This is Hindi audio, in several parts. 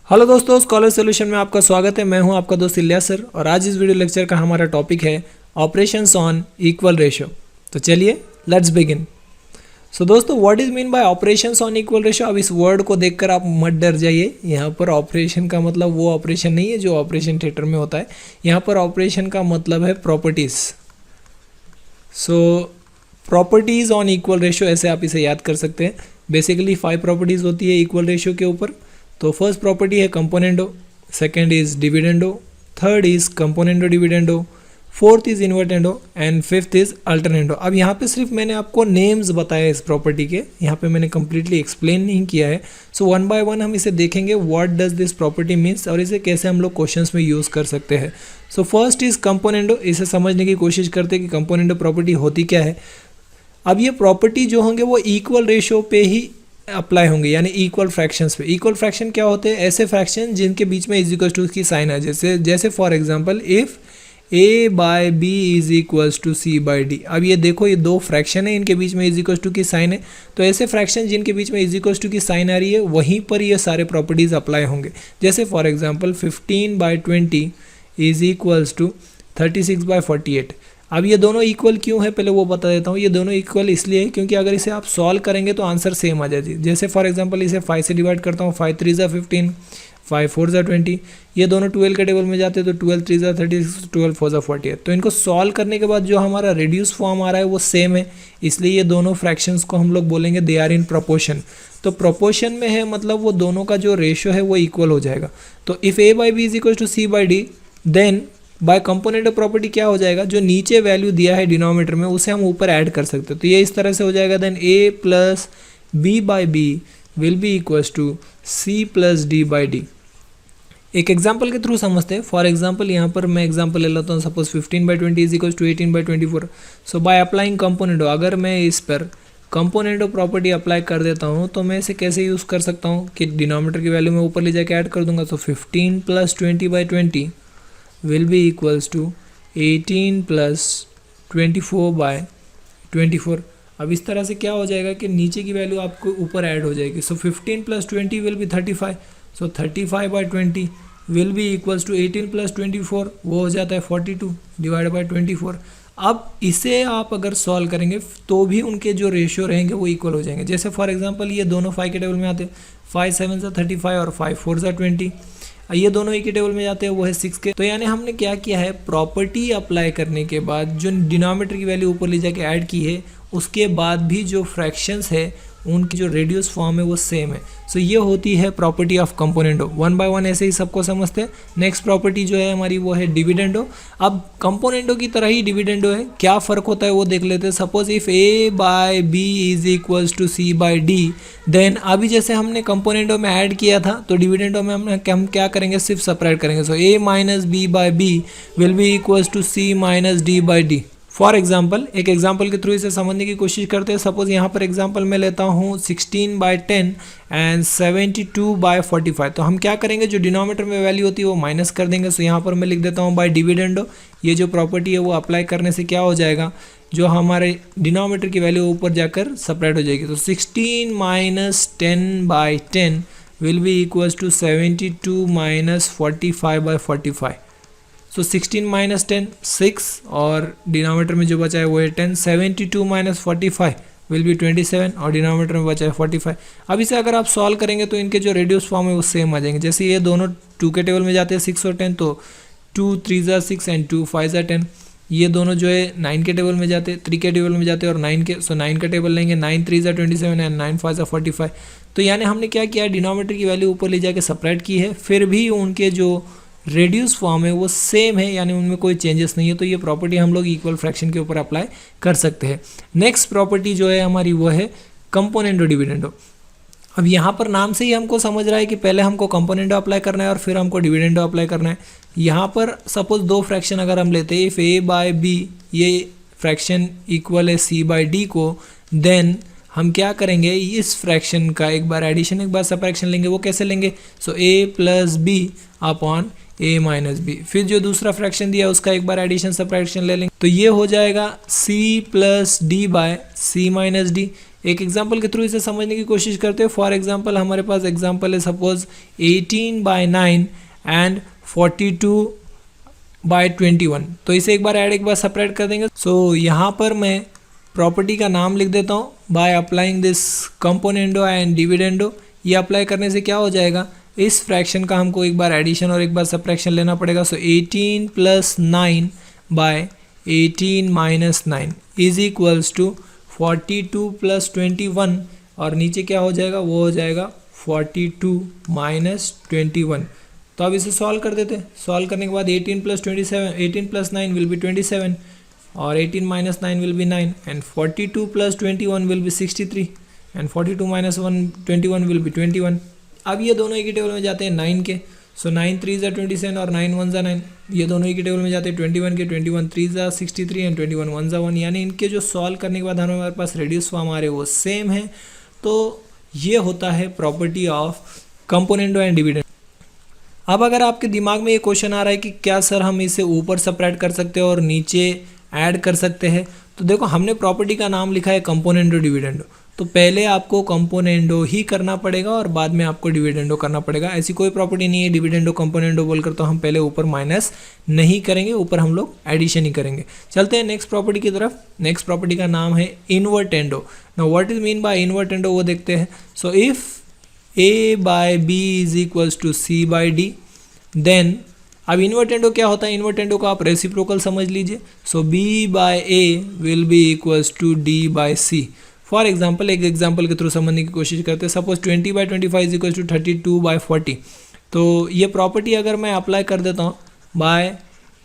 हेलो दोस्तों, स्कॉलर सॉल्यूशन में आपका स्वागत है। मैं हूं आपका दोस्त इलियास सर और आज इस वीडियो लेक्चर का हमारा टॉपिक है ऑपरेशंस ऑन इक्वल रेशियो। तो चलिए लेट्स बिगिन। सो दोस्तों, what is mean by operations on equal ratio. अब इस वर्ड को देखकर आप मत डर जाइए। यहाँ पर ऑपरेशन का मतलब वो ऑपरेशन नहीं है जो ऑपरेशन थिएटर में होता है। यहाँ पर ऑपरेशन का मतलब है properties. So properties on equal ratio, ऐसे आप इसे याद कर सकते हैं। बेसिकली 5 प्रॉपर्टीज होती है इक्वल रेशियो के ऊपर। तो फर्स्ट प्रॉपर्टी है componendo, second is dividendo, third is componendo dividendo, fourth is invertendo and fifth is alternendo. अब यहाँ पे सिर्फ मैंने आपको नेम्स बताया इस प्रॉपर्टी के, यहाँ पे मैंने कंप्लीटली एक्सप्लेन नहीं किया है। सो वन बाय वन हम इसे देखेंगे what does this property means और इसे कैसे हम लोग क्वेश्चंस में यूज़ कर सकते हैं। So first is componendo. इसे समझने की कोशिश करते हैं कि कंपोनेंडो प्रॉपर्टी होती क्या है। अब ये प्रॉपर्टी जो होंगे वो इक्वल रेशियो पे ही अप्लाई होंगे, यानी इक्वल फ्रैक्शंस पे। इक्वल फ्रैक्शन क्या होते हैं? ऐसे फ्रैक्शन जिनके बीच में इज इक्वल टू की साइन है। जैसे for example if a by B is equals to C by D. अब ये देखो, ये दो फ्रैक्शन है, इनके बीच में इज इक्वल टू की साइन है। तो ऐसे फ्रैक्शन जिनके बीच में इज इक्वल टू की साइन आ रही है वहीं पर ये सारे प्रॉपर्टीज अप्लाई होंगे। जैसे for example 15 by 20 is equals to 36 by 48। अब ये दोनों इक्वल क्यों है पहले वो बता देता हूँ। ये दोनों इक्वल इसलिए है क्योंकि अगर इसे आप सॉल्व करेंगे तो आंसर सेम आ जाएगी। जैसे फॉर एग्जांपल इसे 5 से डिवाइड करता हूँ, 5 3 ज़ा 15, 5 4 ज़ा 20। ये दोनों 12 के टेबल में जाते हैं तो 12 3 ज़ा 36, 12 4 ज़ा 48। तो इनको सॉल्व करने के बाद जो हमारा रिड्यूस फॉर्म आ रहा है वो सेम है, इसलिए ये दोनों फ्रैक्शंस को हम लोग बोलेंगे दे आर इन प्रोपोर्शन। तो प्रोपोर्शन में है मतलब वो दोनों का जो रेशियो है वो इक्वल हो जाएगा। तो if A by B is equal to C by D, then by component property क्या हो जाएगा, जो नीचे वैल्यू दिया है डिनोमिनेटर में उसे हम ऊपर ऐड कर सकते हैं। तो ये इस तरह से हो जाएगा, then A plus B by B will be equals to C plus D by D. एक एग्जाम्पल के थ्रू समझते हैं। फॉर एग्जाम्पल यहाँ पर मैं एग्जाम्पल ले लेता हूँ, suppose 15 by 20 is equals to 18 by 24। So by applying componendo, अगर मैं इस पर कंपोनेंटो प्रॉपर्टी अप्लाई कर देता हूँ तो मैं इसे कैसे यूज़ कर सकता हूँ कि डिनोमिनेटर की वैल्यू मैं ऊपर ले जाके ऐड कर दूंगा। तो 15 plus 20 by 20 will be equals to 18 plus 24 by 24। अब इस तरह से क्या हो जाएगा कि नीचे की वैल्यू आपको ऊपर ऐड हो जाएगी। So 15 plus 20 will be 35। So 35 by 20 will be equals to 18 plus 24, वो हो जाता है 42 डिवाइड बाई 24। अब इसे आप अगर सॉल्व करेंगे तो भी उनके जो रेशियो रहेंगे वो इक्वल हो जाएंगे। जैसे फॉर एग्जांपल ये दोनों 5 के टेबल में आते हैं, 5 7 ज़ा 35 और 5 4 ज़ा 20। ये दोनों एक ही टेबल में जाते हैं, वो है 6 के। तो यानी हमने क्या किया है, प्रॉपर्टी अप्लाई करने के बाद जो डिनोमिनेटर की वैल्यू ऊपर ले जाके ऐड की है उसके बाद भी जो फ्रैक्शंस है उनकी जो रेडियस फॉर्म है वो सेम है। सो ये होती है property of componendo. One by one ऐसे ही सबको समझते हैं। नेक्स्ट प्रॉपर्टी जो है हमारी वो है डिविडेंडो। अब कंपोनेंडो की तरह ही डिविडेंडो है, क्या फ़र्क होता है वो देख लेते हैं। Suppose if A by B is equals to C by D, then अभी जैसे हमने कंपोनेंडो में ऐड किया था तो डिविडेंडो में हम क्या करेंगे, सिर्फ सेपरेट करेंगे। So A minus B by B will be equals to C minus D by D. For example, एक एग्जाम्पल के थ्रू इसे समझने की कोशिश करते हैं। सपोज यहाँ पर एग्जाम्पल मैं लेता हूँ 16 बाय 10 एंड 72 बाय 45। तो हम क्या करेंगे, जो डिनोमिनेटर में वैल्यू होती है वो माइनस कर देंगे। सो यहाँ पर मैं लिख देता हूँ बाय डिविडेंडो। ये जो प्रॉपर्टी है वो अप्लाई करने से क्या हो जाएगा, जो हमारे डिनोमिनेटर की वैल्यू ऊपर जाकर सेपरेट हो जाएगी। तो 16 minus 10 by 10 will be equals to 72 minus 45 by 45। So 16 minus 10 6 और डिनोमिनेटर में जो बचा है वो है 10। 72 माइनस 45 विल बी 27 और डिनोमिनेटर में बचा है 45। अब इसे अगर आप सॉल्व करेंगे तो इनके जो रेडियस फॉर्म है वो सेम आ जाएंगे। जैसे ये दोनों 2 के टेबल में जाते हैं 6 और 10, तो 2 3 ज़ा 6 एंड 2 5 ज़ा 10। ये दोनों जो है 9 के टेबल में जाते हैं, 3 के टेबल में जाते हैं और 9 के। सो 9 का टेबल लेंगे, 9 3 ज़ा 27 एंड 9 5 ज़ा 45। तो यानी हमने क्या किया, डिनोमिनेटर की वैल्यू ऊपर ले जाके सेपरेट की है, फिर भी उनके जो रेडियस फॉर्म है वो सेम है, यानी उनमें कोई चेंजेस नहीं है। तो ये प्रॉपर्टी हम लोग इक्वल फ्रैक्शन के ऊपर अप्लाई कर सकते हैं। नेक्स्ट प्रॉपर्टी जो है हमारी वो है कंपोनेंडो डिविडेंडो। अब यहाँ पर नाम से ही हमको समझ रहा है कि पहले हमको कंपोनेंडो अप्लाई करना है और फिर हमको डिविडेंडो अप्लाई करना है। यहाँ पर सपोज दो फ्रैक्शन अगर हम लेते हैं, इफ़ ए बाय बी ये फ्रैक्शन इक्वल है सी बाय डी को, देन हम क्या करेंगे, इस फ्रैक्शन का एक बार एडिशन एक बार सब्ट्रैक्शन लेंगे। वो कैसे लेंगे, सो ए प्लस बी अपॉन ए माइनस बी। फिर जो दूसरा फ्रैक्शन दिया उसका एक बार एडिशन सब्ट्रैक्शन ले लेंगे, तो ये हो जाएगा सी प्लस डी बाय सी माइनस डी। एक एग्जांपल के थ्रू इसे समझने की कोशिश करते हैं। फॉर एग्जांपल हमारे पास एग्जांपल है सपोज 18/9 एंड 42/21। तो इसे एक बार ऐड एक बार सेपरेट कर देंगे। सो यहाँ पर मैं प्रॉपर्टी का नाम लिख देता हूँ by applying this componendo and dividendo. ये अप्लाई करने से क्या हो जाएगा, इस फ्रैक्शन का हमको एक बार एडिशन और एक बार सब्ट्रैक्शन लेना पड़ेगा। सो 18 + 9 बाय 18 - 9 इज इक्वल्स टू 42 + 21 और नीचे क्या हो जाएगा, वो हो जाएगा 42 - 21। तो अब इसे सॉल्व कर देते हैं। सॉल्व करने के बाद 18 + 9 विल बी 27 और 18 - 9 will be 9 and 42 + 21 will be 63 and 42 - 21 will be 21। अब ये दोनों एक ही टेबल में जाते हैं 9 के। सो 9 3 ज़ा 27 और 9 1 ज़ा 9। ये दोनों एक ही टेबल में जाते हैं 21 के। 21 3 ज़ा 63 एंड 21 1 ज़ा 1। यानी इनके जो सॉल्व करने के बाद हमारे पास रेडियस फॉर्म आ रहे हैं वो सेम है। तो ये होता है property of componendo and dividend. अब अगर आपके दिमाग में ये क्वेश्चन आ रहा है कि क्या सर हम इसे ऊपर सेपरेट कर सकते हैं और नीचे ऐड कर सकते हैं, तो देखो हमने प्रॉपर्टी का नाम लिखा है कंपोनेंडो डिविडेंडो। तो पहले आपको कंपोनेंडो ही करना पड़ेगा और बाद में आपको डिविडेंडो करना पड़ेगा। ऐसी कोई प्रॉपर्टी नहीं है डिविडेंडो कंपोनेंडो बोलकर तो हम पहले ऊपर माइनस नहीं करेंगे, ऊपर हम लोग एडिशन ही करेंगे। चलते हैं नेक्स्ट प्रॉपर्टी की तरफ। नेक्स्ट प्रॉपर्टी का नाम है invertendo. Now what is mean by invertendo वो देखते हैं। So if a/b is equals to c/d then, अब इन्वर्टेंडो क्या होता है, इन्वर्टेंडो को आप रेसिप्रोकल समझ लीजिए। So b/a will be equals to d/c। For example एक एग्जाम्पल के थ्रू समझने की कोशिश करते हैं। Suppose 20/25 is equals to 32/40। तो ये प्रॉपर्टी अगर मैं अप्लाई कर देता हूँ बाय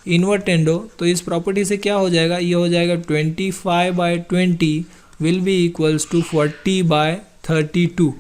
इन्वर्टेंडो तो इस प्रॉपर्टी से क्या हो जाएगा, ये हो जाएगा 25/20 विल बी इक्वल्स टू 40/32।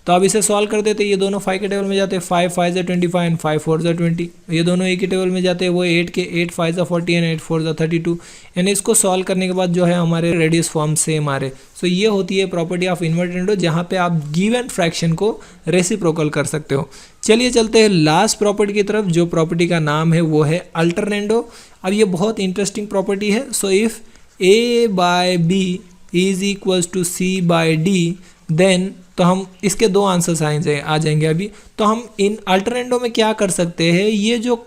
तो अब इसे सॉल्व कर देते हैं। ये दोनों 5 के टेबल में जाते हैं। 5 5 ज़ा 25 एंड 5 4 ज़ा 20। ये दोनों एक ही टेबल में जाते हैं। वो 8 के 8 5 ज़ा 40 एंड 8 4 ज़ा 32। यानी इसको सॉल्व करने के बाद जो है हमारे रेडियस फॉर्म सेम आ रहे। सो ये होती है प्रॉपर्टी ऑफ इन्वर्टेंडो, जहाँ पे आप गिवन फ्रैक्शन को रेसिप्रोकल कर सकते हो। चलिए चलते हैं लास्ट प्रॉपर्टी की तरफ, जो प्रॉपर्टी का नाम है वो है अल्टरनेंडो। अब ये बहुत इंटरेस्टिंग प्रॉपर्टी है। So if a/b is equals to c/d then, तो हम इसके दो आंसर्स आ जाएंगे अभी। तो हम इन अल्टरनेंडो में क्या कर सकते हैं, ये जो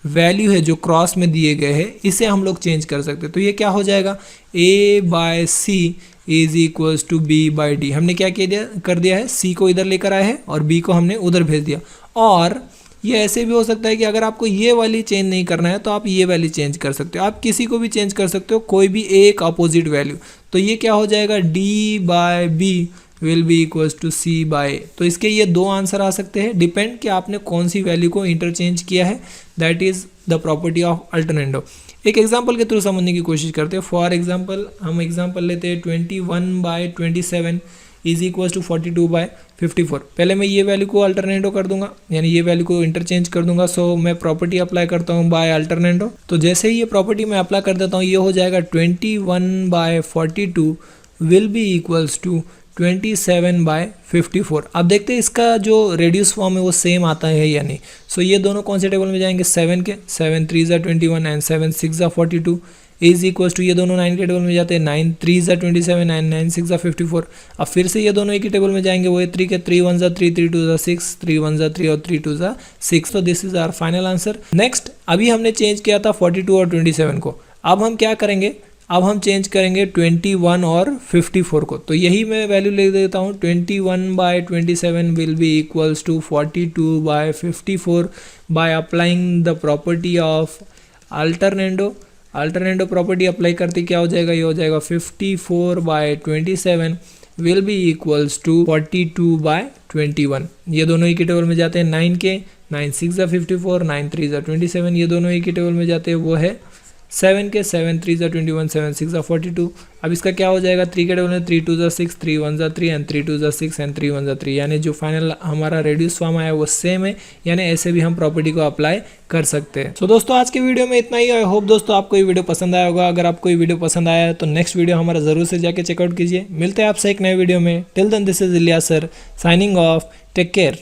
वैल्यू है जो क्रॉस में दिए गए हैं इसे हम लोग चेंज कर सकते हैं। तो ये क्या हो जाएगा, a/c is equals to b/d। हमने क्या कर दिया है, c को इधर लेकर आए हैं और b को हमने उधर भेज दिया। और ये ऐसे भी हो सकता है कि अगर आपको ये वाली चेंज नहीं करना है तो आप ये वाली चेंज कर सकते हो। आप किसी को भी चेंज कर सकते हो, कोई भी एक अपोजिट वैल्यू। तो ये क्या हो जाएगा, d/b will be equals to c/a। तो इसके ये दो आंसर आ सकते हैं, डिपेंड कि आपने कौन सी वैल्यू को इंटरचेंज किया है। That is the property of alternendo. एक एग्जांपल के थ्रू समझने की कोशिश करते हैं। फॉर एग्जांपल हम एग्जांपल लेते हैं 21/27 इज इक्वल्स टू 42/54। पहले मैं ये वैल्यू को अल्टरनेंडो कर दूंगा, यानी ये वैल्यू को इंटरचेंज कर दूंगा। सो मैं प्रॉपर्टी अप्लाई करता हूँ बाय अल्टरनेंडो। तो जैसे ही ये प्रॉपर्टी मैं अप्लाई कर देता हूँ, ये हो जाएगा 21/42 विल बी इक्वल्स टू 27/54। अब देखते हैं इसका जो रेडियस फॉर्म है वो सेम आता है या नहीं। सो ये दोनों कौन से टेबल में जाएंगे, 7 के। 7 3 ज़ा 21 एंड 7 6 ज़ा 42 इज इक्वल्स टू, ये दोनों 9 के टेबल में जाते हैं। 9 3 ज़ा 27 एंड 9 6 ज़ा 54। अब फिर से ये दोनों एक ही टेबल में जाएंगे। वो 3 के। 3 1 ज़ा 3 3 2 ज़ा 6 3 1 ज़ा 3 और 3 2 ज़ा 6। तो this is our final answer. Next, अभी हमने चेंज किया था 42 और 27 को। अब हम क्या करेंगे, अब हम चेंज करेंगे 21 और 54 को। तो यही मैं वैल्यू ले देता हूँ। 21/27 will be equals to 42/54 by applying the property of alternendo. Alternendo property apply करते क्या हो जाएगा, ये हो जाएगा 54/27 विल बी इक्वल्स टू 42/21। ये दोनों एक ही टेबल में जाते हैं। 9 के। 9 6 ज़ा 54 9 3 ज़ा 27। ये दोनों एक ही टेबल में जाते हैं। वो है 7 के। 7 3 ज़ा 21 7 6 ज़ा 42। अब इसका क्या हो जाएगा, 3 के टेबल में 3 2 ज़ा 6 3 1 ज़ा 3 एंड 3 2 ज़ा 6 एंड 3 1 ज़ा 3। यानी जो फाइनल हमारा रेडियस फॉर्म आया वो सेम है। यानी ऐसे भी हम प्रॉपर्टी को अप्लाई कर सकते हैं। तो दोस्तों आज के वीडियो में इतना ही। आई होप दोस्तों आपको ये वीडियो पसंद आया होगा। अगर आपको ये वीडियो पसंद आया है तो नेक्स्ट वीडियो हमारा जरूर से जाके चेकआउट कीजिए। मिलते हैं आपसे एक नए वीडियो में। Till then this is Ilyas sir signing off. Take care.